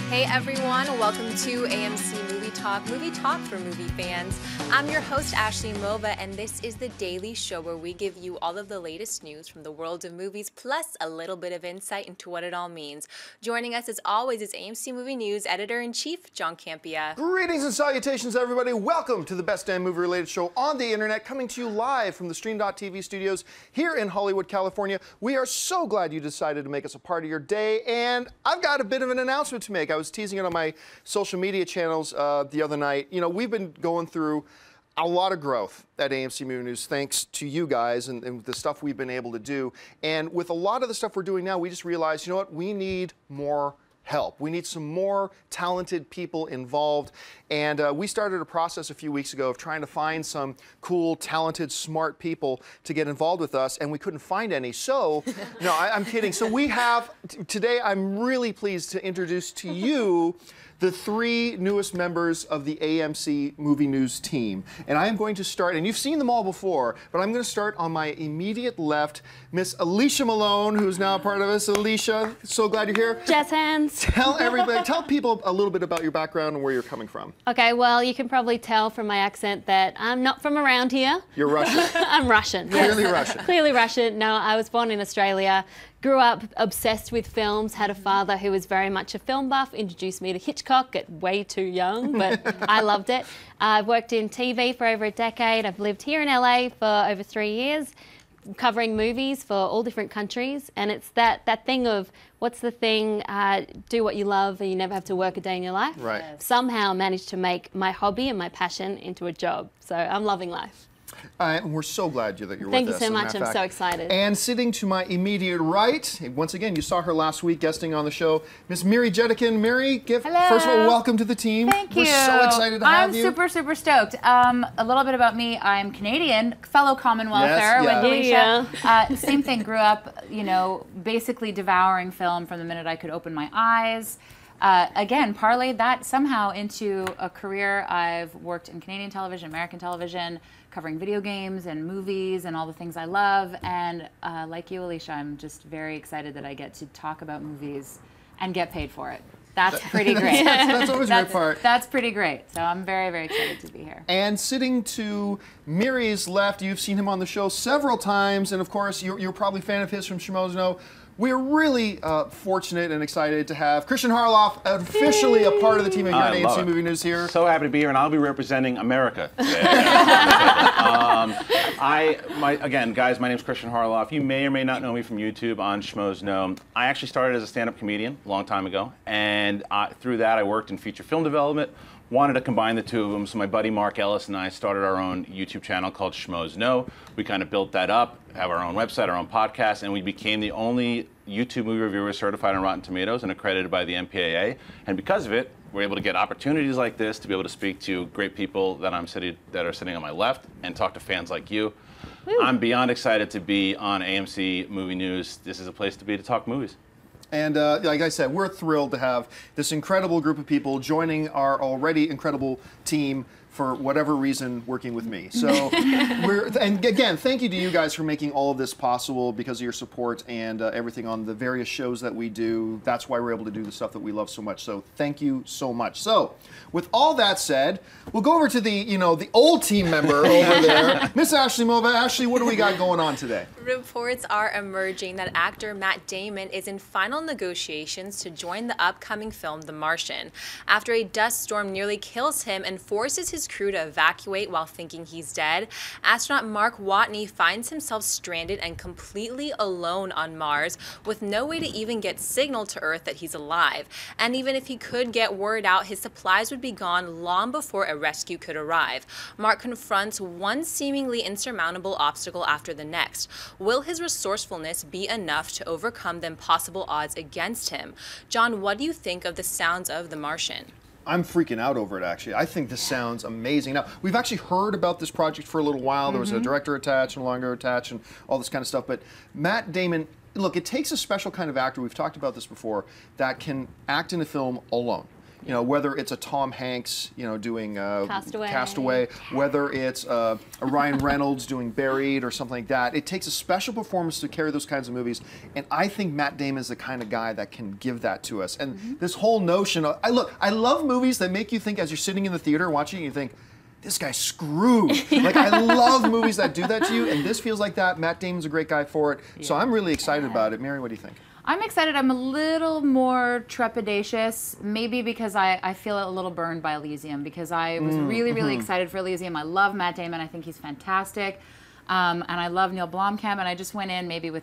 Hey everyone, welcome to AMC Movie Talk for movie fans. I'm your host Ashley Mova, and this is the daily show where we give you all of the latest news from the world of movies, plus a little bit of insight into what it all means. Joining us as always is AMC Movie News Editor-in-Chief, John Campea. Greetings and salutations, everybody. Welcome to the best damn movie-related show on the internet, coming to you live from the Stream.tv studios here in Hollywood, California. We are so glad you decided to make us a part of your day, and I've got a bit of an announcement to make. I was teasing it on my social media channels the other night. You know, we've been going through a lot of growth at AMC Movie News thanks to you guys and the stuff we've been able to do. And with a lot of the stuff we're doing now, we just realized, you know what, we need more help. We need some more talented people involved. And we started a process a few weeks ago of trying to find some cool, talented, smart people to get involved with us, and we couldn't find any. So, no, I'm kidding. So we have, today I'm really pleased to introduce to you the three newest members of the AMC Movie News team. And I am going to start, and you've seen them all before, but I'm going to start on my immediate left, Miss Alicia Malone, who's now a part of us. Alicia, so glad you're here. Jazz hands. Tell everybody, tell people a little bit about your background and where you're coming from. Okay, well, you can probably tell from my accent that I'm not from around here. You're Russian. I'm Russian. Clearly Russian. Clearly Russian. No, I was born in Australia. Grew up obsessed with films, had a father who was very much a film buff, introduced me to Hitchcock at way too young, but I loved it. I've worked in TV for over a decade. I've lived here in LA for over 3 years, covering movies for all different countries. And it's that thing of, what's the thing, do what you love and you never have to work a day in your life. Right. Somehow managed to make my hobby and my passion into a job. So I'm loving life. We're so glad that you're with us. Thank you so much. I'm so excited. And sitting to my immediate right, once again, you saw her last week guesting on the show, Miss Miri Jedikin. Miri, Hello. First of all, welcome to the team. Thank you. We're so excited to have you. I'm super stoked. A little bit about me. I'm Canadian, fellow Commonwealther with Alicia. Same thing. Grew up, you know, basically devouring film from the minute I could open my eyes. Again, parlayed that somehow into a career. I've worked in Canadian television, American television, covering video games and movies and all the things I love. And like you, Alicia, I'm just very excited that I get to talk about movies and get paid for it. That's pretty great. That's always a great part. That's pretty great. So I'm very excited to be here. And sitting to Miri's left, you've seen him on the show several times, and of course, you're probably a fan of his from Schmoes Know. We're really fortunate and excited to have Christian Harloff officially a part of the team here at AMC Movie News here. So happy to be here, and I'll be representing America today. Again, guys, my name's Christian Harloff. You may or may not know me from YouTube on Schmoes Know. I actually started as a stand-up comedian a long time ago, and through that I worked in feature film development. Wanted to combine the two of them, so my buddy Mark Ellis and I started our own YouTube channel called Schmoes Know. We kind of built that up, have our own website, our own podcast, and we became the only YouTube movie reviewer certified on Rotten Tomatoes and accredited by the MPAA. And because of it, we're able to get opportunities like this to be able to speak to great people that are sitting on my left and talk to fans like you. Woo. I'm beyond excited to be on AMC Movie News. This is a place to be to talk movies. And like I said, we're thrilled to have this incredible group of people joining our already incredible team for whatever reason working with me. So and again, thank you to you guys for making all of this possible because of your support and everything on the various shows that we do. That's why we're able to do the stuff that we love so much. So thank you so much. So with all that said, we'll go over to the old team member over there, Miss Ashley Mova. Ashley, what do we got going on today? Reports are emerging that actor Matt Damon is in final negotiations to join the upcoming film The Martian after a dust storm nearly kills him and forces his crew to evacuate while thinking he's dead. Astronaut Mark Watney finds himself stranded and completely alone on Mars with no way to even get signal to Earth that he's alive. And even if he could get word out, his supplies would be gone long before a rescue could arrive. Mark confronts one seemingly insurmountable obstacle after the next. Will his resourcefulness be enough to overcome the impossible odds against him? John, what do you think of the sounds of The Martian? I'm freaking out over it, actually. I think this sounds amazing. Now, we've actually heard about this project for a little while. There was a director attached and a longer attached and all this kind of stuff. But Matt Damon, look, it takes a special kind of actor, we've talked about this before, that can act in a film alone. You know, whether it's a Tom Hanks, you know, doing Castaway, whether it's a Ryan Reynolds doing Buried or something like that. It takes a special performance to carry those kinds of movies, and I think Matt Damon is the kind of guy that can give that to us. And this whole notion of, I love movies that make you think as you're sitting in the theater watching, you think, this guy's screwed. Like, I love movies that do that to you, and this feels like that. Matt Damon's a great guy for it, so I'm really excited about it. Mary, what do you think? I'm excited. I'm a little more trepidatious, maybe because I feel a little burned by Elysium, because I was really excited for Elysium. I love Matt Damon. I think he's fantastic. And I love Neil Blomkamp, and I just went in maybe with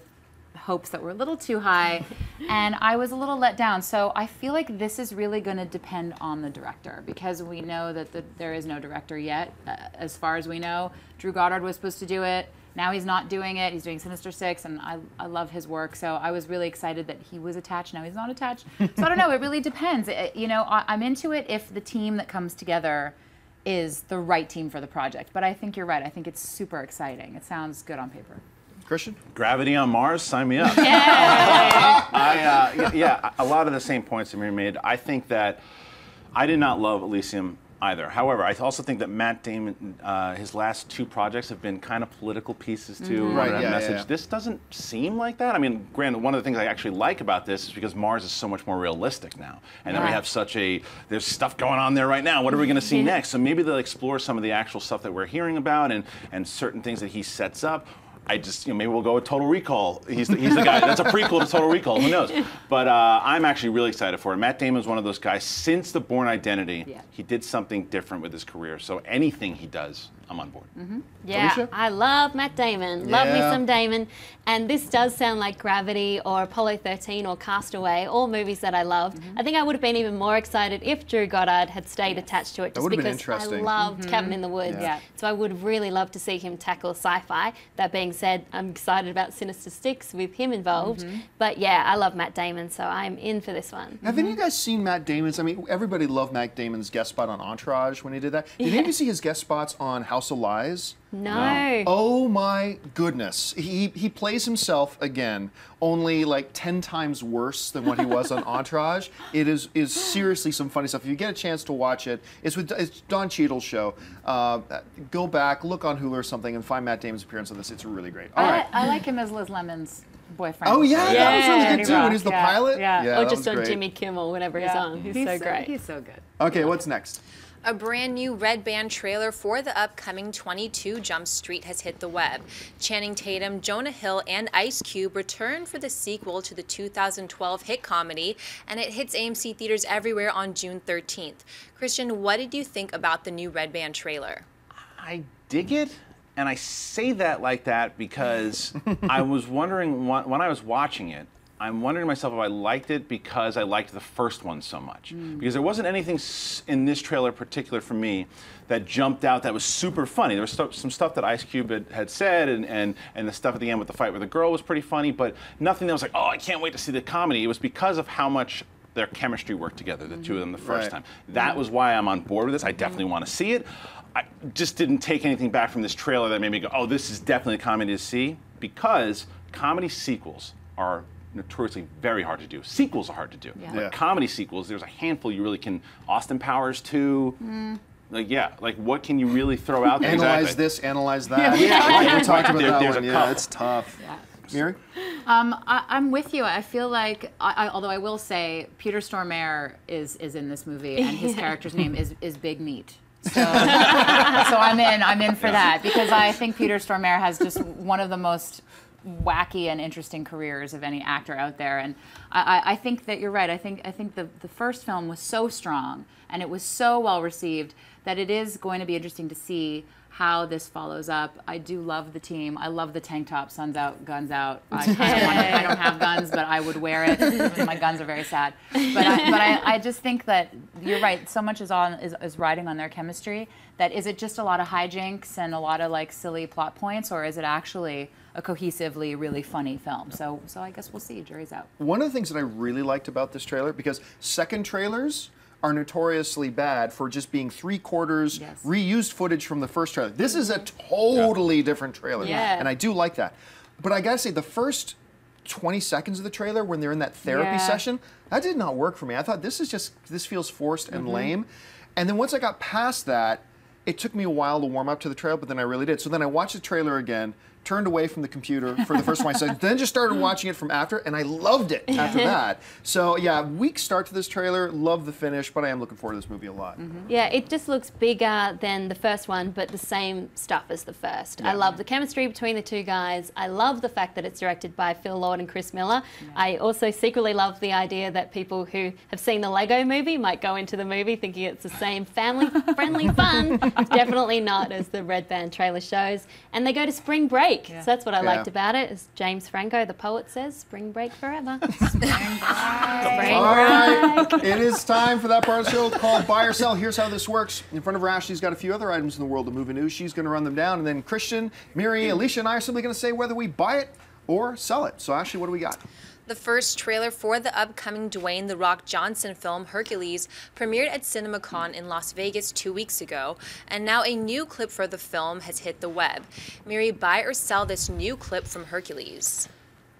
hopes that were a little too high, and I was a little let down. So I feel like this is really going to depend on the director, because we know that there is no director yet. As far as we know, Drew Goddard was supposed to do it. Now he's not doing it. He's doing Sinister Six, and I love his work. So I was really excited that he was attached. Now he's not attached. So I don't know. It really depends. You know, I'm into it if the team that comes together is the right team for the project. But I think you're right. I think it's super exciting. It sounds good on paper. Christian? Gravity on Mars, sign me up. Yeah, a lot of the same points that Mary made. I think that I did not love Elysium either. However, I also think that Matt Damon, his last two projects have been kind of political pieces too. Right, message. yeah. This doesn't seem like that. I mean, granted, one of the things I actually like about this is because Mars is so much more realistic now, and then we have there's stuff going on there right now. What are we going to see next? So maybe they'll explore some of the actual stuff that we're hearing about and certain things that he sets up. I just, maybe we'll go with Total Recall. He's the guy. That's a prequel to Total Recall. Who knows? But I'm actually really excited for it. Matt Damon is one of those guys. Since The Bourne Identity, he did something different with his career. So anything he does, I'm on board. Yeah, Alicia? I love Matt Damon. Love me some Damon. And this does sound like Gravity or Apollo 13 or Castaway, all movies that I loved. I think I would have been even more excited if Drew Goddard had stayed attached to it, just because I loved Cabin in the Woods. So I would have really loved to see him tackle sci-fi. That being said, I'm excited about Sinister Six with him involved. But yeah, I love Matt Damon, so I'm in for this one. Have any of you guys seen Matt Damon's? I mean, everybody loved Matt Damon's guest spot on Entourage when he did that. Did any of you see his guest spots on House of Lies? No. Oh my goodness. He plays himself again, only like 10 times worse than what he was on Entourage. It is seriously some funny stuff. If you get a chance to watch it, it's Don Cheadle's show. Go back, look on Hulu or something, and find Matt Damon's appearance on this. It's really great. All right. I like him as Liz Lemon's boyfriend. Oh yeah, that was really good too. When he's the pilot. Or just on Jimmy Kimmel, whenever he's on. He's so great. He's so good. Okay, what's next? A brand new Red Band trailer for the upcoming 22 Jump Street has hit the web. Channing Tatum, Jonah Hill, and Ice Cube return for the sequel to the 2012 hit comedy, and it hits AMC theaters everywhere on June 13th. Christian, what did you think about the new Red Band trailer? I dig it, and I say that like that because I was wondering when I was watching it, I'm wondering to myself if I liked it because I liked the first one so much. Because there wasn't anything in this trailer particular for me that jumped out that was super funny. There was some stuff that Ice Cube had said, and the stuff at the end with the fight with the girl was pretty funny, but nothing that was like, oh, I can't wait to see the comedy. It was because of how much their chemistry worked together, the two of them, the first time. That was why I'm on board with this. I definitely want to see it. I just didn't take anything back from this trailer that made me go, oh, this is definitely a comedy to see, because comedy sequels are notoriously very hard to do. Sequels are hard to do. Like comedy sequels, there's a handful you really can. Austin Powers 2. Like what can you really throw out there? Analyze this, analyze that. We talked about that one. Yeah, it's tough. Mary? I'm with you. I feel like, although I will say, Peter Stormare is in this movie, and his character's name is Big Meat. So I'm in for that, because I think Peter Stormare has just one of the most wacky and interesting careers of any actor out there, and I think that you're right. I think the first film was so strong and it was so well received that it is going to be interesting to see how this follows up. I do love the team. I love the tank top, suns out, guns out. I don't have guns, but I would wear it. My guns are very sad. But I just think that you're right. So much is riding on their chemistry. That is it just a lot of hijinks and a lot of like silly plot points, or is it actually a cohesively really funny film? So I guess we'll see. Jury's out. One of the things that I really liked about this trailer, because second trailers are notoriously bad for just being 3/4 reused footage from the first trailer. This is a totally different trailer, and I do like that. But I gotta say, the first 20 seconds of the trailer when they're in that therapy session. That did not work for me. I thought this feels forced and lame. And then once I got past that, it took me a while to warm up to the trailer, but then I really did. So then I watched the trailer again, turned away from the computer for the first 20 seconds, then just started watching it from after, and I loved it after that. So yeah, weak start to this trailer, love the finish, but I am looking forward to this movie a lot. Yeah, it just looks bigger than the first one, but the same stuff as the first. I love the chemistry between the two guys. I love the fact that it's directed by Phil Lord and Chris Miller. I also secretly love the idea that people who have seen the Lego movie might go into the movie thinking it's the same family-friendly fun. It's definitely not, as the Red Band trailer shows. And they go to spring break. So that's what I liked about it. As James Franco, the poet, says, spring break forever. Spring break. All right, it is time for that part of the show called Buy or Sell. Here's how this works. In front of her, Ashley's got a few other items in the world of movie news. She's going to run them down, and then Christian, Miri, Alicia, and I are simply going to say whether we buy it or sell it. So Ashley, what do we got? The first trailer for the upcoming Dwayne "The Rock" Johnson film, Hercules, premiered at CinemaCon in Las Vegas 2 weeks ago, and now a new clip for the film has hit the web. Miri, buy or sell this new clip from Hercules?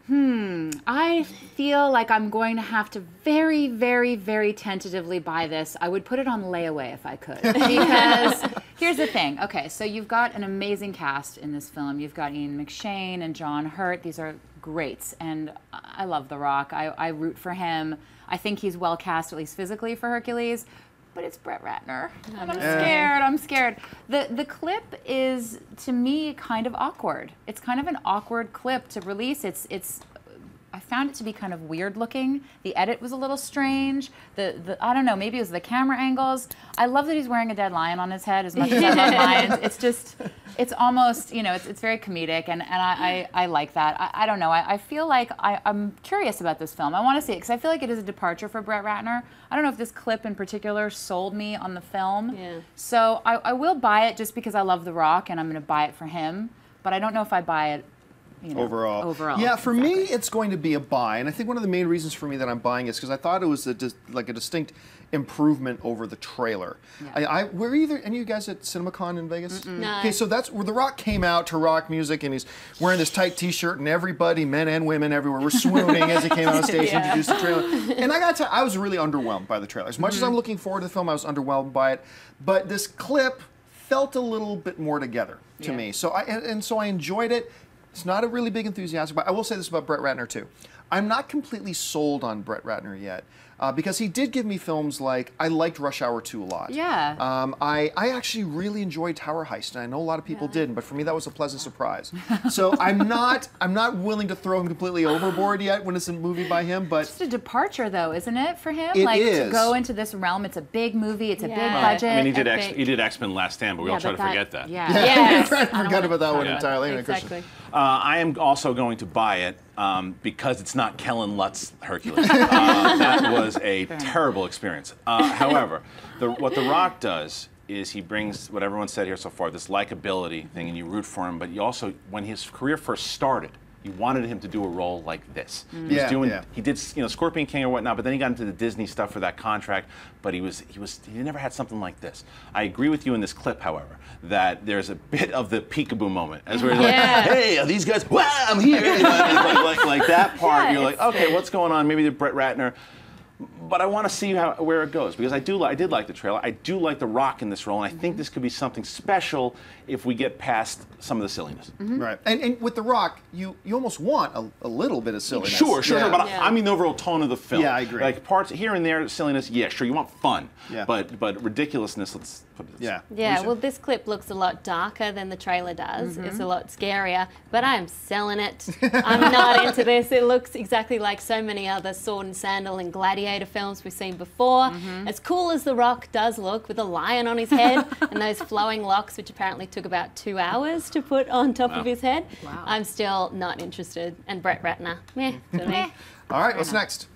I feel like I'm going to have to very, very, very tentatively buy this. I would put it on layaway if I could. Because here's the thing. Okay, so you've got an amazing cast in this film. You've got Ian McShane and John Hurt. These are greats. And I love The Rock. I root for him. I think he's well cast, at least physically, for Hercules. But it's Brett Ratner, and I'm scared. The clip is, to me, kind of awkward. It's kind of an awkward clip to release. I found it to be kind of weird looking. The edit was a little strange. I don't know, maybe it was the camera angles. I love that he's wearing a dead lion on his head as much as I love lions. It's almost, it's very comedic, and I like that. I don't know. I feel like I'm curious about this film. I want to see it because I feel like it is a departure for Brett Ratner. I don't know if this clip in particular sold me on the film. Yeah. So I will buy it just because I love The Rock and I'm going to buy it for him. But I don't know if I buy it overall. Yeah, for me, it's going to be a buy, and I think one of the main reasons for me that I'm buying is because I thought it was like a distinct improvement over the trailer. Yeah. Were either any of you guys at CinemaCon in Vegas? No. Okay, so that's where The Rock came out to rock music, and he's wearing this tight T-shirt, and everybody, men and women everywhere, were swooning as he came on stage and introduced the trailer. And I got to, I was really underwhelmed by the trailer. As much as I'm looking forward to the film, I was underwhelmed by it. But this clip felt a little bit more together to me. So I enjoyed it. It's not a really big enthusiasm, but I will say this about Brett Ratner too. I'm not completely sold on Brett Ratner yet. Because he did give me films like, I liked Rush Hour 2 a lot. Yeah. I actually really enjoyed Tower Heist, and I know a lot of people didn't, but for me that was a pleasant surprise. So I'm not willing to throw him completely overboard yet when it's a movie by him, but... It's just a departure though, isn't it, for him? It like is. To go into this realm, it's a big movie, it's a big budget. I mean, he did X-Men Last Stand, but we all try to forget that. I forgot about that one entirely. Exactly. I am also going to buy it because it's not Kellen Lutz's Hercules. That was a terrible experience. However, what The Rock does is he brings what everyone said here so far, this likability thing, and you root for him, but you also, when his career first started, you wanted him to do a role like this. He did Scorpion King or whatnot, but then he got into the Disney stuff for that contract, but he never had something like this. I agree with you in this clip, however, that there's a bit of the peekaboo moment, as where he's like, hey, are these guys, wow, I'm here. Like that part, you're like, okay, what's going on? Maybe the Brett Ratner. But I want to see where it goes, because I did like the trailer. I do like The Rock in this role, and I think this could be something special if we get past some of the silliness. Right. And with The Rock, you almost want a little bit of silliness. Sure. But I mean the overall tone of the film. Yeah, I agree. Like parts here and there, silliness, yeah, sure, you want fun. Yeah. But ridiculousness, let's put it this. Yeah, well, this clip looks a lot darker than the trailer does. It's a lot scarier, but I'm selling it. I'm not into this. It looks exactly like so many other sword and sandal and gladiator films we've seen before. As cool as The Rock does look, with a lion on his head and those flowing locks, which apparently took about 2 hours to put on top of his head, I'm still not interested. And Brett Ratner, meh, to me. All right, what's next?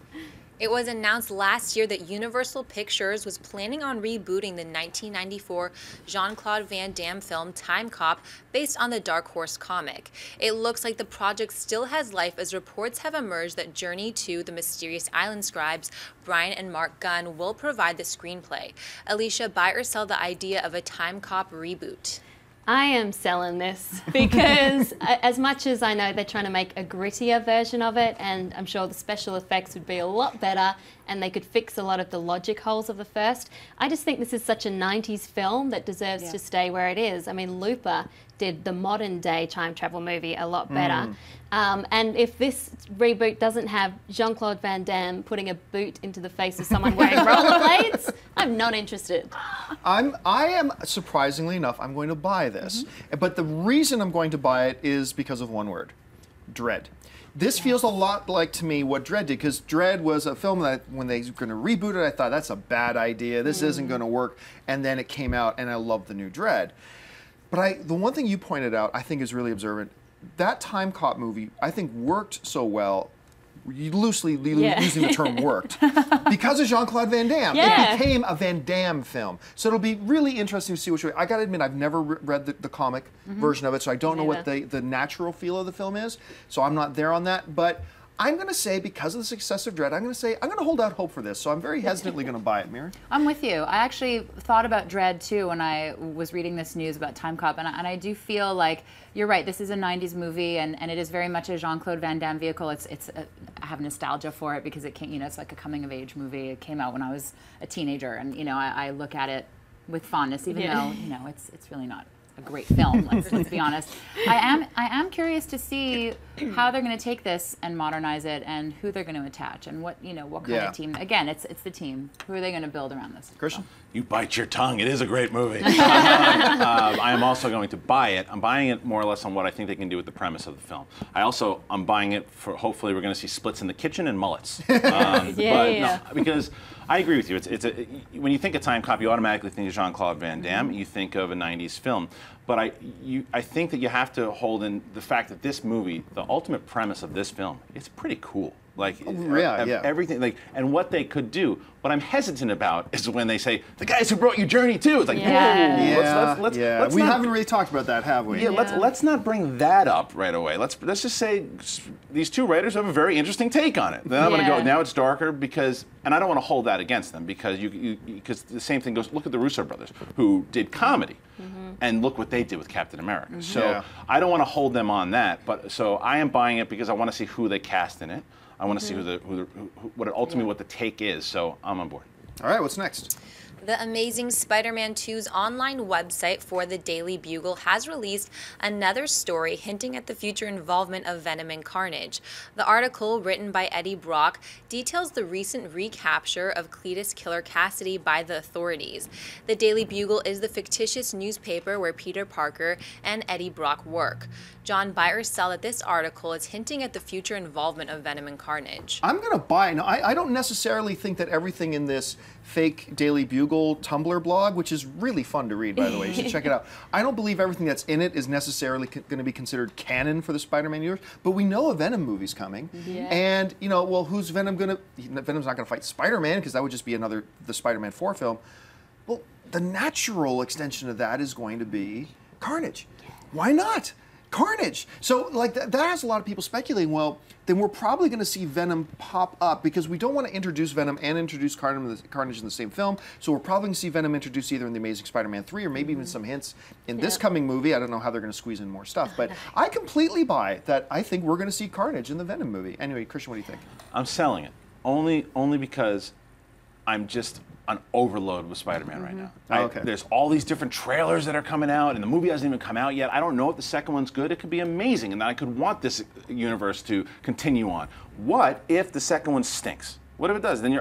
It was announced last year that Universal Pictures was planning on rebooting the 1994 Jean-Claude Van Damme film Timecop based on the Dark Horse comic. It looks like the project still has life, as reports have emerged that Journey to the Mysterious Island scribes Brian and Mark Gunn will provide the screenplay. Alicia, buy or sell the idea of a Timecop reboot? I am selling this because as much as I know they're trying to make a grittier version of it, and I'm sure the special effects would be a lot better and they could fix a lot of the logic holes of the first, I just think this is such a 90s film that deserves to stay where it is. I mean, Looper did the modern day time travel movie a lot better. And if this reboot doesn't have Jean-Claude Van Damme putting a boot into the face of someone wearing rollerblades, I'm not interested. I am, surprisingly enough, I'm going to buy this. But the reason I'm going to buy it is because of one word: dread. This feels a lot like, to me, what Dread did, because Dread was a film that when they were going to reboot it, I thought, that's a bad idea. This isn't going to work. And then it came out, and I loved the new Dread. But the one thing you pointed out, I think is really observant. That Timecop movie, I think, worked so well, loosely using the term worked, because of Jean-Claude Van Damme. It became a Van Damme film. So it'll be really interesting to see which way. I gotta admit, I've never read the comic version of it, so I don't know what the natural feel of the film is. So I'm not there on that. But I'm going to say, because of the success of Dread, I'm going to hold out hope for this. So I'm very hesitantly going to buy it, Mary. I'm with you. I actually thought about Dread too when I was reading this news about Timecop, and I do feel like you're right. This is a '90s movie, and it is very much a Jean-Claude Van Damme vehicle. I have nostalgia for it because it came, it's like a coming-of-age movie. It came out when I was a teenager, and I look at it with fondness, even though it's really not a great film. Let's be honest. I am curious to see how they're going to take this and modernize it, and who they're going to attach, and what kind of team. Again, it's the team. Who are they going to build around this? Christian, you bite your tongue. It is a great movie. I am also going to buy it. I'm buying it more or less on what I think they can do with the premise of the film. I'm buying it for, hopefully we're going to see splits in the kitchen and mullets. No, because I agree with you. When you think of Timecop, you automatically think of Jean-Claude Van Damme. You think of a '90s film. But I think that you have to hold in the fact that this movie, the ultimate premise of this film, it's pretty cool. Everything, and what they could do. What I'm hesitant about is when they say, the guys who brought you Journey 2. It's like, let's we haven't really talked about that, have we? Let's not bring that up right away. Let's just say these two writers have a very interesting take on it. Then I'm going to go, now it's darker, because, and I don't want to hold that against them, because because the same thing goes, look at the Russo brothers, who did comedy, and look what they did with Captain America. So I don't want to hold them on that, but so I am buying it because I want to see who they cast in it. I want to see what the take is, so I'm on board. All right, what's next? The Amazing Spider-Man 2's online website for the Daily Bugle has released another story hinting at the future involvement of Venom and Carnage. The article, written by Eddie Brock, details the recent recapture of Cletus Killer Cassidy by the authorities. The Daily Bugle is the fictitious newspaper where Peter Parker and Eddie Brock work. John, buy or sell that this article is hinting at the future involvement of Venom and Carnage. I'm going to buy it. Now, I don't necessarily think that everything in this fake Daily Bugle Tumblr blog, which is really fun to read, by the way, you should check it out. I don't believe everything that's in it is necessarily going to be considered canon for the Spider-Man universe, but we know a Venom movie's coming. And, well, who's Venom going to... Venom's not going to fight Spider-Man, because that would just be the Spider-Man 4 film. Well, the natural extension of that is going to be Carnage. Why not? Carnage. So, that has a lot of people speculating, well, then we're probably going to see Venom pop up, because we don't want to introduce Venom and introduce Carnage in the same film. So we're probably going to see Venom introduced either in The Amazing Spider-Man 3 or maybe even some hints in this coming movie. I don't know how they're going to squeeze in more stuff, but I completely buy that. I think we're going to see Carnage in the Venom movie. Anyway, Christian, what do you think? I'm selling it. Only because I'm just on overload with Spider-Man right now. There's all these different trailers that are coming out, and the movie hasn't even come out yet. I don't know if the second one's good. It could be amazing, and I could want this universe to continue on. What if the second one stinks? What if it does? Then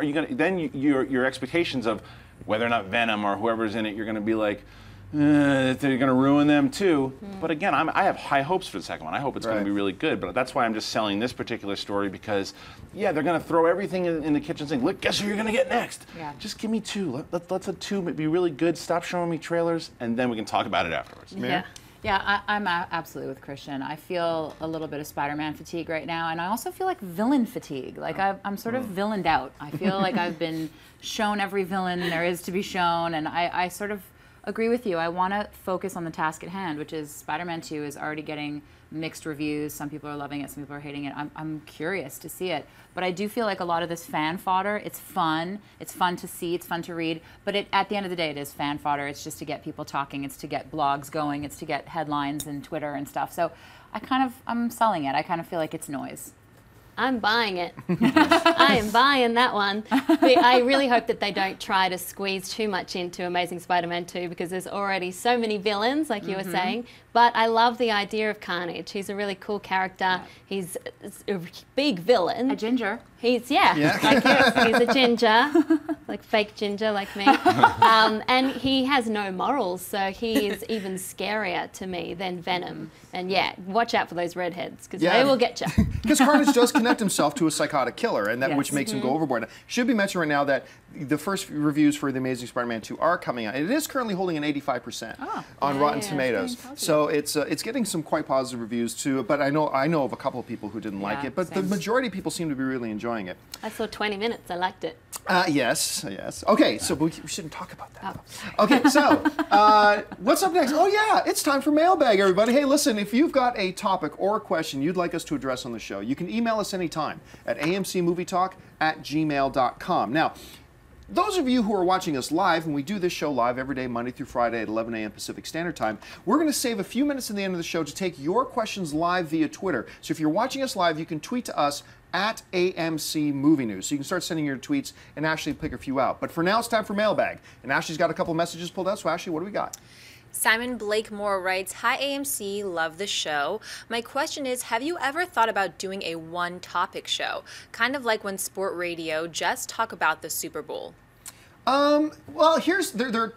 your expectations of whether or not Venom or whoever's in it, you're going to be like, they're going to ruin them too. But again, I have high hopes for the second one. I hope it's going to be really good. But that's why I'm just selling this particular story, because, they're going to throw everything in the kitchen sink. Look, guess who you're going to get next? Just give me two. Let's a two be really good. Stop showing me trailers, and then we can talk about it afterwards. I'm absolutely with Christian. I feel a little bit of Spider-Man fatigue right now, and I also feel like villain fatigue. I'm sort of villained out. I feel like I've been shown every villain there is to be shown, and I sort of agree with you. I want to focus on the task at hand, which is Spider-Man 2 is already getting mixed reviews. Some people are loving it, some people are hating it. I'm curious to see it. But I do feel like a lot of this fan fodder, it's fun. It's fun to see, it's fun to read. But at the end of the day, it is fan fodder. It's just to get people talking. It's to get blogs going. It's to get headlines and Twitter and stuff. So I'm selling it. I kind of feel like it's noise. I'm buying it. I am buying that one. But I really hope that they don't try to squeeze too much into Amazing Spider-Man 2 because there's already so many villains, like you were saying. But I love the idea of Carnage. He's a really cool character. Yeah. He's a big villain. A ginger. He's, like you. He's a ginger, like fake ginger like me. And he has no morals, so he is even scarier to me than Venom. And yeah, watch out for those redheads, because they will get you. Because Carnage does connect himself to a psychotic killer, and that which makes him go overboard. Now, should be mentioned right now that the first reviews for The Amazing Spider-Man 2 are coming out. It is currently holding an 85% on Rotten Tomatoes. So it's getting some quite positive reviews too. But I know of a couple of people who didn't like it. But the majority of people seem to be really enjoying it. I saw 20 minutes. I liked it. Yes. Okay, so we shouldn't talk about that. Okay, so what's up next? Oh yeah, it's time for Mailbag, everybody. Hey, listen, if you've got a topic or a question you'd like us to address on the show, you can email us anytime at amcmovietalk@gmail.com. Now, those of you who are watching us live, and we do this show live every day, Monday through Friday at 11 a.m. Pacific Standard Time, we're going to save a few minutes at the end of the show to take your questions live via Twitter. So if you're watching us live, you can tweet to us at AMC Movie News. So you can start sending your tweets, and Ashley will pick a few out. But for now, it's time for Mailbag. And Ashley's got a couple messages pulled out. So Ashley, what do we got? Simon Blakemore writes, "Hi AMC, love the show. My question is, have you ever thought about doing a one-topic show? Kind of like when Sport Radio just talk about the Super Bowl." Well, there are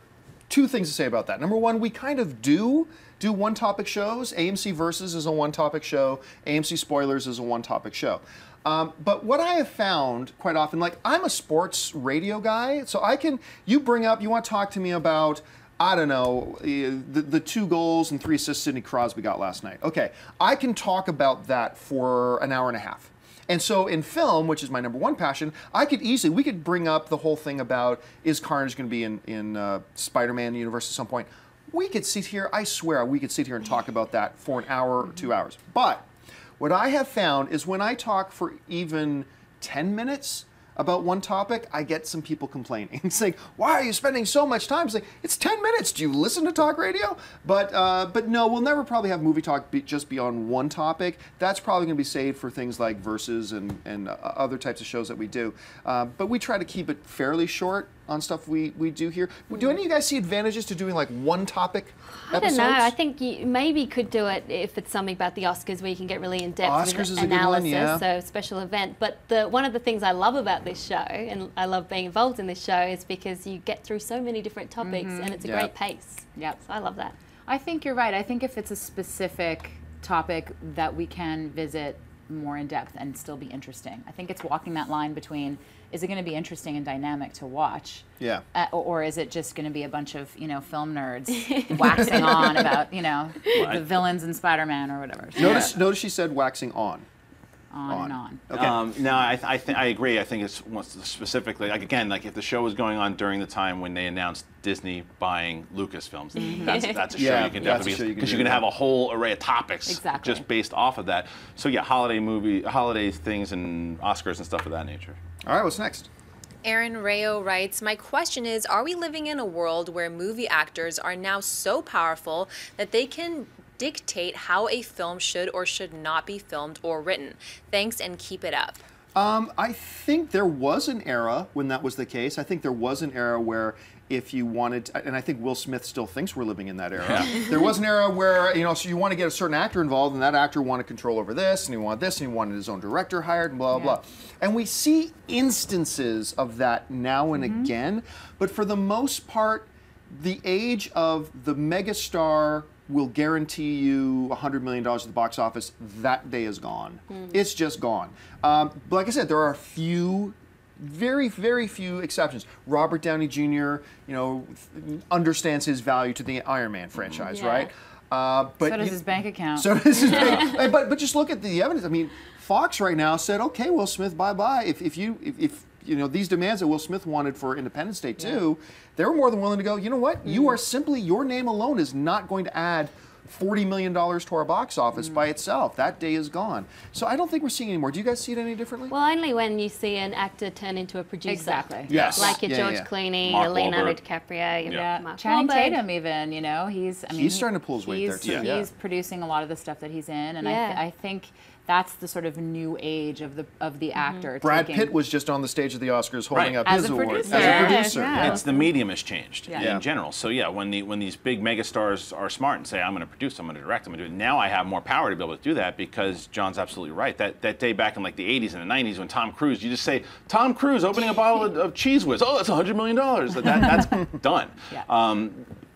two things to say about that. Number one, we kind of do one-topic shows. AMC Versus is a one-topic show. AMC Spoilers is a one-topic show. But what I have found quite often, like I'm a sports radio guy, so you want to talk to me about, I don't know, the 2 goals and 3 assists Sidney Crosby got last night. Okay, I can talk about that for an hour and a half. And so in film, which is my number one passion, we could bring up the whole thing about, is Carnage going to be in Spider-Man universe at some point? We could sit here, I swear, we could sit here and talk about that for an hour or 2 hours. But what I have found is when I talk for even 10 minutes about one topic, I get some people complaining, saying, "Why are you spending so much time?" It's like, it's 10 minutes. Do you listen to talk radio? But no, we'll never probably have movie talk just be on one topic. That's probably going to be saved for things like Versus and other types of shows that we do. But we try to keep it fairly short on stuff we do here. Do any of you guys see advantages to doing like one topic episodes? I don't know. I think you maybe could do it if it's something about the Oscars where you can get really in-depth with analysis, so special event. But one of the things I love about this show, and I love being involved in this show, is because you get through so many different topics and it's a great pace. Yep. So I love that. I think you're right. I think if it's a specific topic that we can visit more in depth and still be interesting. I think it's walking that line between, is it going to be interesting and dynamic to watch? Yeah. Or is it just going to be a bunch of, film nerds waxing on about, the villains in Spider-Man or whatever. Notice she said waxing on. On and on. Okay. No, I agree. I think it's specifically, like if the show was going on during the time when they announced Disney buying Lucasfilms, that's a show you can definitely, because you can have a whole array of topics just based off of that. So yeah, holiday things and Oscars and stuff of that nature. All right, what's next? Aaron Rayo writes, "My question is, are we living in a world where movie actors are now so powerful that they can dictate how a film should or should not be filmed or written? Thanks and keep it up." I think there was an era when that was the case. I think there was an era where if you wanted, and I think Will Smith still thinks we're living in that era. Yeah. There was an era where, so you want to get a certain actor involved, and that actor wanted control over this, and he wanted this, and he wanted his own director hired, and blah, blah, blah. And we see instances of that now and again, but for the most part, the age of the megastar will guarantee you $100 million at the box office, that day is gone. It's just gone. But like I said, there are a few, very, very few exceptions. Robert Downey Jr., understands his value to the Iron Man franchise, right? But so does his bank account. So does his bank. But just look at the evidence. I mean, Fox right now said, "Okay, Will Smith, bye-bye. If these demands that Will Smith wanted for Independence Day 2, they were more than willing to go, you know what? You are simply, your name alone is not going to add $40 million to our box office by itself. That day is gone. So I don't think we're seeing it anymore. Do you guys see it any differently? Well, only when you see an actor turn into a producer. Exactly. Yes. Like a George Clooney, Mark a Leonardo Wahlberg. DiCaprio, Mark Channing Wahlberg. Tatum even, he's starting to pull his weight there, too. He's producing a lot of the stuff that he's in, and Yeah. I think that's the sort of new age of the actor. Brad Pitt was just on the stage of the Oscars holding up As his a award. producer. As a producer. Yeah. It's the medium has changed Yeah. in general. So yeah, when these big megastars are smart and say, I'm going to produce, I'm going to direct, I'm going to do it, now I have more power to be able to do that because John's absolutely right. That day back in like the 80s and the 90s when Tom Cruise, you just say, Tom Cruise opening a bottle of Cheese Whiz. Oh, that's $100 million. That's done. Yeah.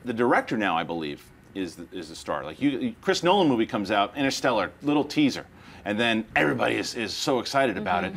The director now, I believe, is the star. Like Chris Nolan movie comes out, Interstellar, little teaser. And then everybody is so excited about it.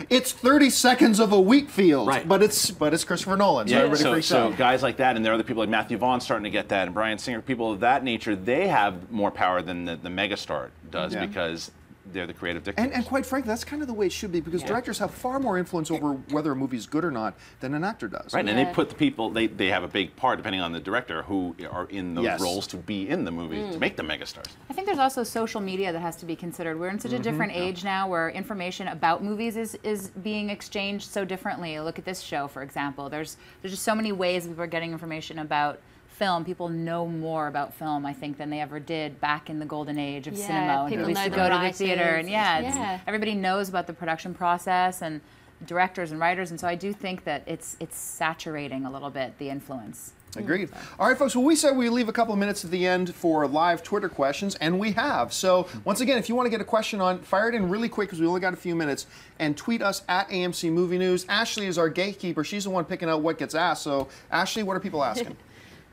It's 30 seconds of a wheat field, Right. but it's Christopher Nolan, so everybody freaks so out. guys like that, and there are other people like Matthew Vaughn starting to get that, and Bryan Singer, people of that nature, they have more power than the megastar does because they're the creative dictators. And quite frankly, that's kind of the way it should be because directors have far more influence over whether a movie's good or not than an actor does. Right, and they put the people, they have a big part, depending on the director, who are in those roles to be in the movie, to make them megastars. I think there's also social media that has to be considered. We're in such a different age now where information about movies is being exchanged so differently. Look at this show, for example. There's just so many ways we're getting information about film. People know more about film, I think, than they ever did back in the golden age of cinema. When people we used to know go the to the writers. theater, and everybody knows about the production process and directors and writers, and so I do think that it's saturating a little bit the influence. Agreed. All right, folks, well, we said we leave a couple of minutes at the end for live Twitter questions, and we have. So, once again, if you want to get a question on, fire it in really quick because we only got a few minutes, and tweet us at AMC Movie News. Ashley is our gatekeeper. She's the one picking out what gets asked. So, Ashley, what are people asking?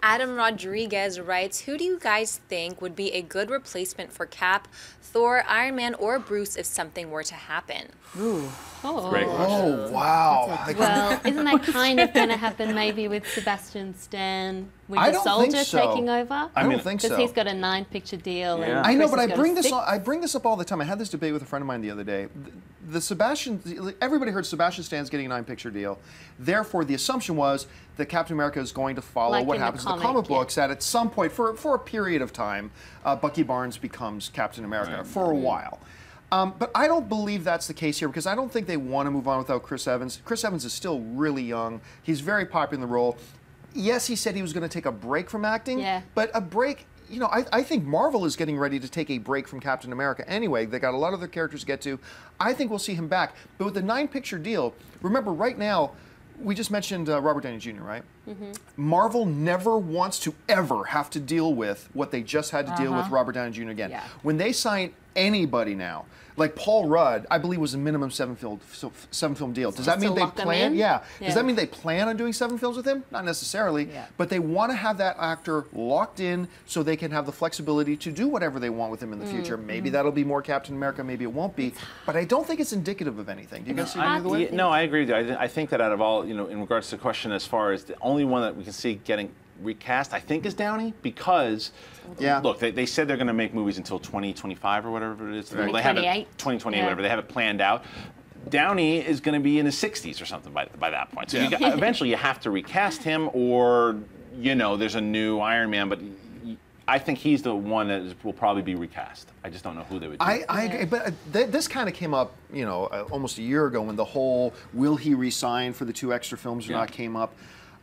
Adam Rodriguez writes, who do you guys think would be a good replacement for Cap, Thor, Iron Man, or Bruce if something were to happen? Ooh. Oh. Great question. Oh, wow. Well, isn't that kind of going to happen maybe with Sebastian Stan, I Winter don't Soldier think so. taking over? I don't think so. Because he's got a 9-picture deal. Yeah. And I know, Chris but has I got bring a this 6. I bring this up all the time. I had this debate with a friend of mine the other day. Everybody heard Sebastian Stan's getting a 9-picture deal. Therefore, the assumption was that Captain America is going to follow Like what in the happens in the comic, comic books, that at some point, for a period of time, Bucky Barnes becomes Captain America for a while. But I don't believe that's the case here because I don't think they want to move on without Chris Evans. Chris Evans is still really young. He's very popular in the role. Yes, he said he was going to take a break from acting, but a break, I think Marvel is getting ready to take a break from Captain America anyway. They got a lot of other characters to get to. I think we'll see him back. But with the 9-picture deal, remember right now, we just mentioned Robert Downey Jr., right? Marvel never wants to ever have to deal with what they just had to deal with Robert Downey Jr. again. When they sign anybody now, like Paul Rudd, I believe was a minimum 7-film deal. Does that mean they plan? Yeah. Does that mean they plan on doing 7 films with him? Not necessarily. But they want to have that actor locked in so they can have the flexibility to do whatever they want with him in the future. Maybe that'll be more Captain America. Maybe it won't be. But I don't think it's indicative of anything. Do you guys see it either way? No, I agree with you. I think that out of all, in regards to the question as far as the only one that we can see getting recast, I think, is Downey because, look, they said they're going to make movies until 2025 or whatever it is. Well, they have it 2028, whatever. They have it planned out. Downey is going to be in his 60s or something by that point. So eventually you have to recast him or, there's a new Iron Man, but I think he's the one that will probably be recast. I just don't know who they would do. I agree, but this kind of came up, almost a year ago when the whole will he resign for the 2 extra films or not came up.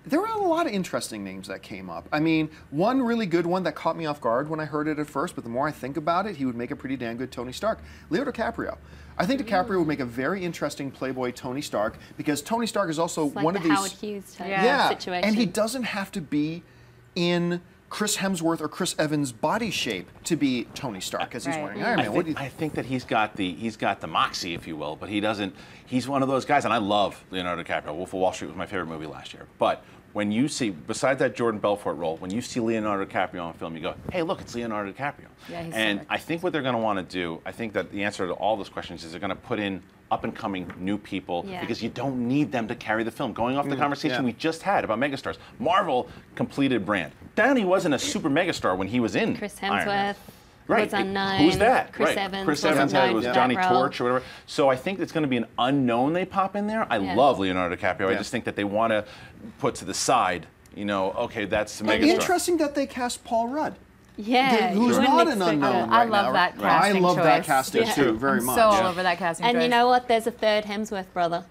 There were a lot of interesting names that came up. I mean, one really good one that caught me off guard when I heard it at first, but the more I think about it, he would make a pretty damn good Tony Stark. Leo DiCaprio. I think DiCaprio would make a very interesting Playboy Tony Stark because Tony Stark is also It's like one the of these. Howard Hughes type situation. And he doesn't have to be in Chris Hemsworth or Chris Evans' body shape to be Tony Stark because he's wearing Iron Man. I think that he's got the moxie, if you will, but he doesn't. He's one of those guys, and I love Leonardo DiCaprio. Wolf of Wall Street was my favorite movie last year. But when you see, besides that Jordan Belfort role, when you see Leonardo DiCaprio on film, you go, hey, look, it's Leonardo DiCaprio. And I think what they're going to want to do, I think that the answer to all those questions is they're going to put in up-and-coming new people because you don't need them to carry the film. Going off the conversation we just had about megastars, Marvel completed brand. Downey wasn't a super megastar when he was in Chris Iron Man. Hemsworth. Right. was unknown. Who's that? Chris right. Evans. Chris wasn't Evans known was for Johnny that role. Torch or whatever. So I think it's going to be an unknown they pop in there. I love Leonardo DiCaprio. I just think that they want to put to the side, you know, okay, that's the megastar. Interesting that they cast Paul Rudd. Yeah. Who's you not wouldn't an expect unknown that. I right love now. that I casting love that choice. casting too, very I'm much. so all over that casting And choice. you know what? There's a third Hemsworth brother.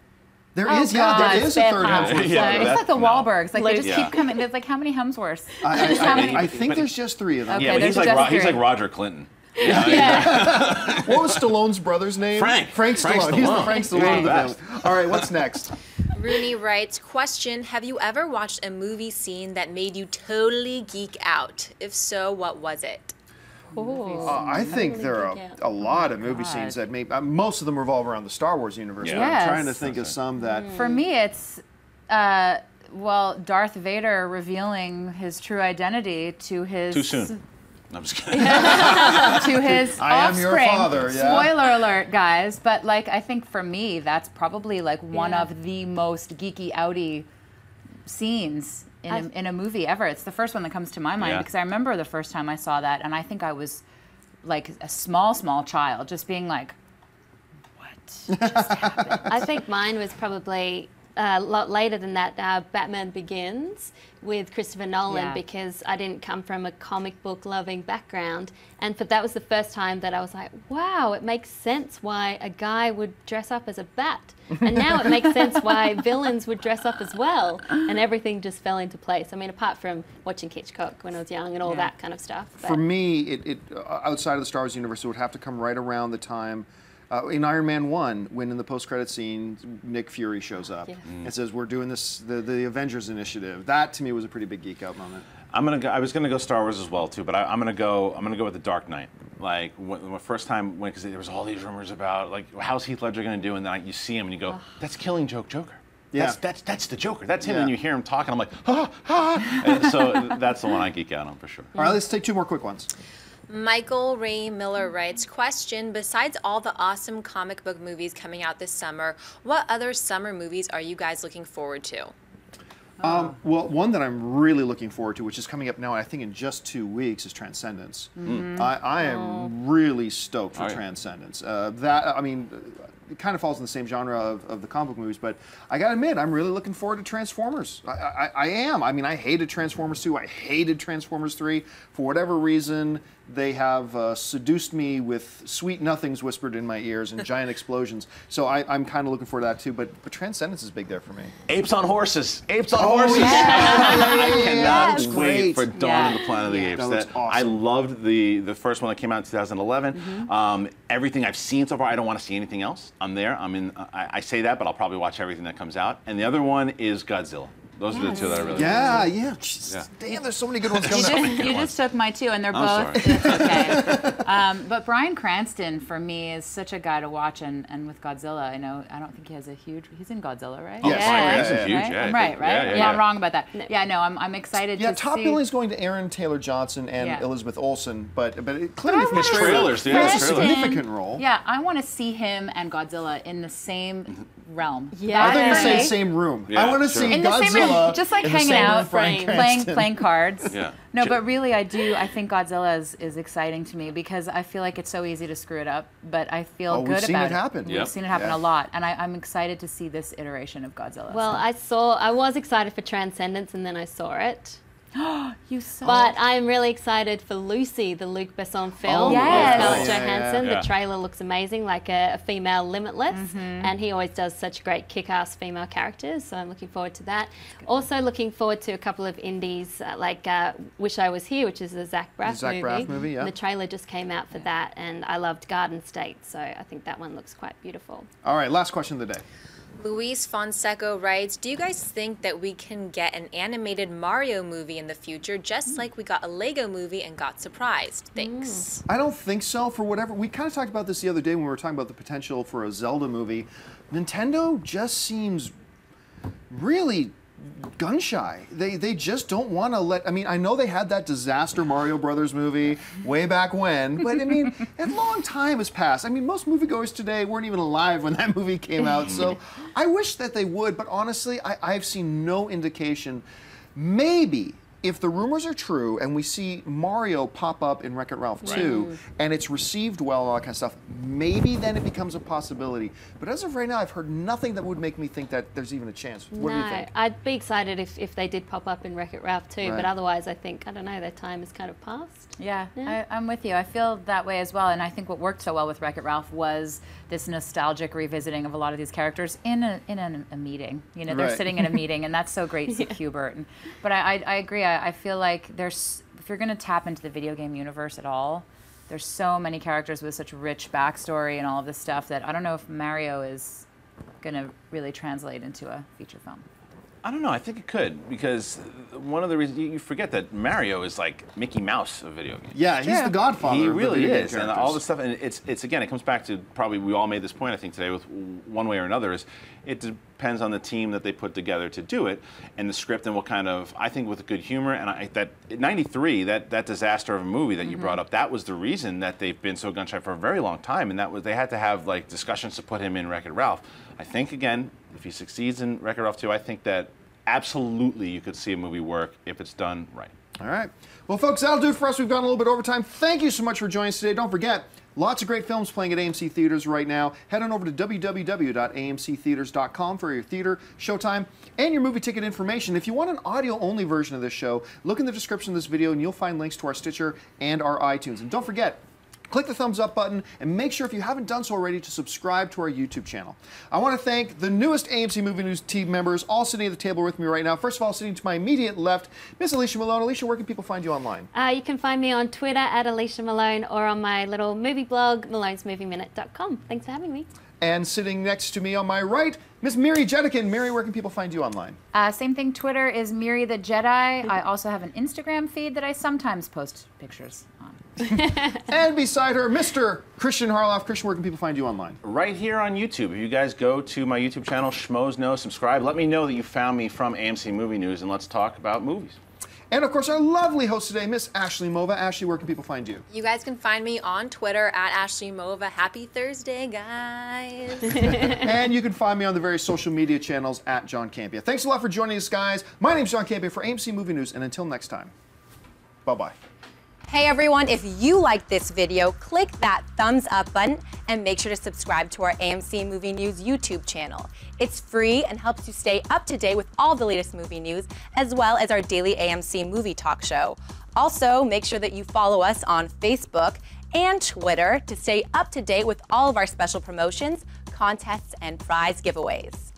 There Oh, is, God. there is a Spare third parts. Hemsworth. Yeah, It's that- like the no. Wahlbergs. Like they just Yeah. keep coming. There's like how many Hemsworths? I think there's just 3 of them. Okay, Yeah, but there's he's just like three. Roger Clinton. Yeah. What was Stallone's brother's name? Frank. Frank Frank Stallone. He's the Stallone. Frank He's Stallone of the the family. best. All right, what's next? Rooney writes, question, have you ever watched a movie scene that made you totally geek out? If so, what was it? I think there are a lot of movie scenes that most of them revolve around the Star Wars universe. Yeah. But I'm Yes. trying to think of some that. For me, it's well, Darth Vader revealing his true identity to his Too soon. No, I'm just kidding. to his I am your offspring. father, yeah. Spoiler alert, guys. But like, I think for me, that's probably like one of the most geeky outy scenes in a movie ever. It's the first one that comes to my mind Yeah. because I remember the first time I saw that, and I think I was like a small child, just being like, "What just happened?" I think mine was probably a lot later than that, Batman Begins with Christopher Nolan, Yeah. because I didn't come from a comic book loving background. And that was the first time that I was like, wow, it makes sense why a guy would dress up as a bat. And now it makes sense why villains would dress up as well. And everything just fell into place. I mean, apart from watching Hitchcock when I was young and all that kind of stuff. For me, it outside of the Star Wars universe, it would have to come right around the time in Iron Man 1, when in the post-credit scene, Nick Fury shows up and says, "We're doing this, the Avengers Initiative." That to me was a pretty big geek out moment. I was gonna go Star Wars as well too, but I'm gonna go with the Dark Knight. Like the first time because there was all these rumors about like how's Heath Ledger gonna do, and then you see him and you go, "That's Killing Joker." Yeah. That's the Joker. That's him. Yeah. And you hear him talking. I'm like, and so that's the one I geek out on for sure. All right, let's take 2 more quick ones. Michael Ray Miller writes, question, besides all the awesome comic book movies coming out this summer, what other summer movies are you guys looking forward to? Well, one that I'm really looking forward to, which is coming up now, I think in just 2 weeks, is Transcendence. I am really stoked for Transcendence. It kind of falls in the same genre of the comic book movies, but I gotta admit, I'm really looking forward to Transformers. I am. I mean, I hated Transformers 2. I hated Transformers 3. For whatever reason, they have seduced me with sweet nothings whispered in my ears and giant explosions. So I'm kind of looking forward to that too, but Transcendence is big there for me. Apes on Horses. Apes on Horses. I cannot wait for Dawn of the Planet of the Apes. That looks awesome. I loved the first one that came out in 2011. Everything I've seen so far, I don't want to see anything else. I'm there. I say that, but I'll probably watch everything that comes out. And the other one is Godzilla. Those are the 2 that I really want. Yeah. Jesus, damn, there's so many good ones coming out. You just took my 2, and they're I'm both. It's okay. But Bryan Cranston for me is such a guy to watch, and with Godzilla, I don't think he has a huge. He's in Godzilla, right? Yes. Bryan Cranston's huge, Right? yeah, I'm I right, think. right? Yeah, I'm yeah. not wrong about that. Yeah, no, I'm excited Yeah, to top see. billing's going to Aaron Taylor Johnson and Elizabeth Olsen, but it clearly from the wanna see trailers, dude, it's a trailers. significant role. Yeah, I want to see him and Godzilla in the same realm. Yeah. I thought you were That saying for me- same room. Yeah, I want to sure. see in the same Godzilla room, just like in the hanging same room out, with Bryan playing Cranston. playing cards. Yeah. No, but really, I think Godzilla is exciting to me because I feel like it's so easy to screw it up, but I feel Oh, good we've about seen it it. happen. We've Yep. seen it happen Yeah. a lot, and I'm excited to see this iteration of Godzilla. Well, I was excited for Transcendence and then I saw it. you saw. But I'm really excited for Lucy, the Luc Besson film yes. with Scarlett Yeah, yeah, Johansson. yeah. The trailer looks amazing, like a female Limitless, and he always does such great kick-ass female characters, so I'm looking forward to that. Also looking forward to a couple of indies, like Wish I Was Here, which is a Zach Braff Zach movie. Braff movie, yeah. The trailer just came out for that, and I loved Garden State, so I think that one looks quite beautiful. All right, last question of the day. Luis Fonseca writes, do you guys think that we can get an animated Mario movie in the future, just like we got a Lego movie and got surprised? Thanks. I don't think so. For whatever, we kind of talked about this the other day when we were talking about the potential for a Zelda movie. Nintendo just seems really gun shy. They just don't want to let. I mean, I know they had that disaster Mario Brothers movie way back when, but I mean, a long time has passed. I mean, most moviegoers today weren't even alive when that movie came out. So I wish that they would, but honestly, I've seen no indication. Maybe if the rumors are true and we see Mario pop up in Wreck-It Ralph 2 and it's received well and all that kind of stuff, maybe then it becomes a possibility. But as of right now, I've heard nothing that would make me think that there's even a chance. What do you think? I'd be excited if they did pop up in Wreck-It Ralph 2, but otherwise I think, I don't know, their time is kind of past. Yeah, I'm with you. I feel that way as well, and I think what worked so well with Wreck-It Ralph was this nostalgic revisiting of a lot of these characters in a meeting. You know, they're sitting in a meeting, and that's so great to see Hubert. But I agree. I feel like if you're going to tap into the video game universe at all, there's so many characters with such rich backstory and all of this stuff that I don't know if Mario is going to really translate into a feature film. I don't know. I think it could, because one of the reasons you forget that Mario is like Mickey Mouse of video games. Yeah, he's the godfather. He of really the video is, and all this stuff. And it's again, it comes back to probably we all made this point I think today with one way or another is it depends on the team that they put together to do it and the script and what kind of I think with good humor and that '93 that disaster of a movie that you brought up, that was the reason that they've been so gun shy for a very long time, and that was they had to have like discussions to put him in Wreck-It Ralph. I think again, if he succeeds in Wreck-It Ralph 2, I think that absolutely you could see a movie work if it's done right. All right. Well, folks, that'll do it for us. We've gone a little bit over time. Thank you so much for joining us today. Don't forget, lots of great films playing at AMC Theaters right now. Head on over to www.amctheaters.com for your theater, showtime, and your movie ticket information. If you want an audio-only version of this show, look in the description of this video and you'll find links to our Stitcher and our iTunes. And don't forget, click the thumbs up button and make sure if you haven't done so already to subscribe to our YouTube channel. I want to thank the newest AMC Movie News team members all sitting at the table with me right now. First of all, sitting to my immediate left, Miss Alicia Malone. Alicia, where can people find you online? You can find me on Twitter at Alicia Malone or on my little movie blog, malonesmovieminute.com. Thanks for having me. And sitting next to me on my right, Miss Miri Jedikin. Miri, where can people find you online? Same thing, Twitter is Miri the Jedi. I also have an Instagram feed that I sometimes post pictures on. And beside her, Mr. Christian Harloff. Christian, where can people find you online? Right here on YouTube. If you guys go to my YouTube channel, Schmoes Know, subscribe. Let me know that you found me from AMC Movie News, and let's talk about movies. And of course, our lovely host today, Miss Ashley Mova. Ashley, where can people find you? You guys can find me on Twitter at Ashley Mova. Happy Thursday, guys. And you can find me on the various social media channels at John Campia. Thanks a lot for joining us, guys. My name's John Campia for AMC Movie News, and until next time, bye-bye. Hey everyone, if you liked this video, click that thumbs up button and make sure to subscribe to our AMC Movie News YouTube channel. It's free and helps you stay up to date with all the latest movie news, as well as our daily AMC Movie Talk show. Also, make sure that you follow us on Facebook and Twitter to stay up to date with all of our special promotions, contests, and prize giveaways.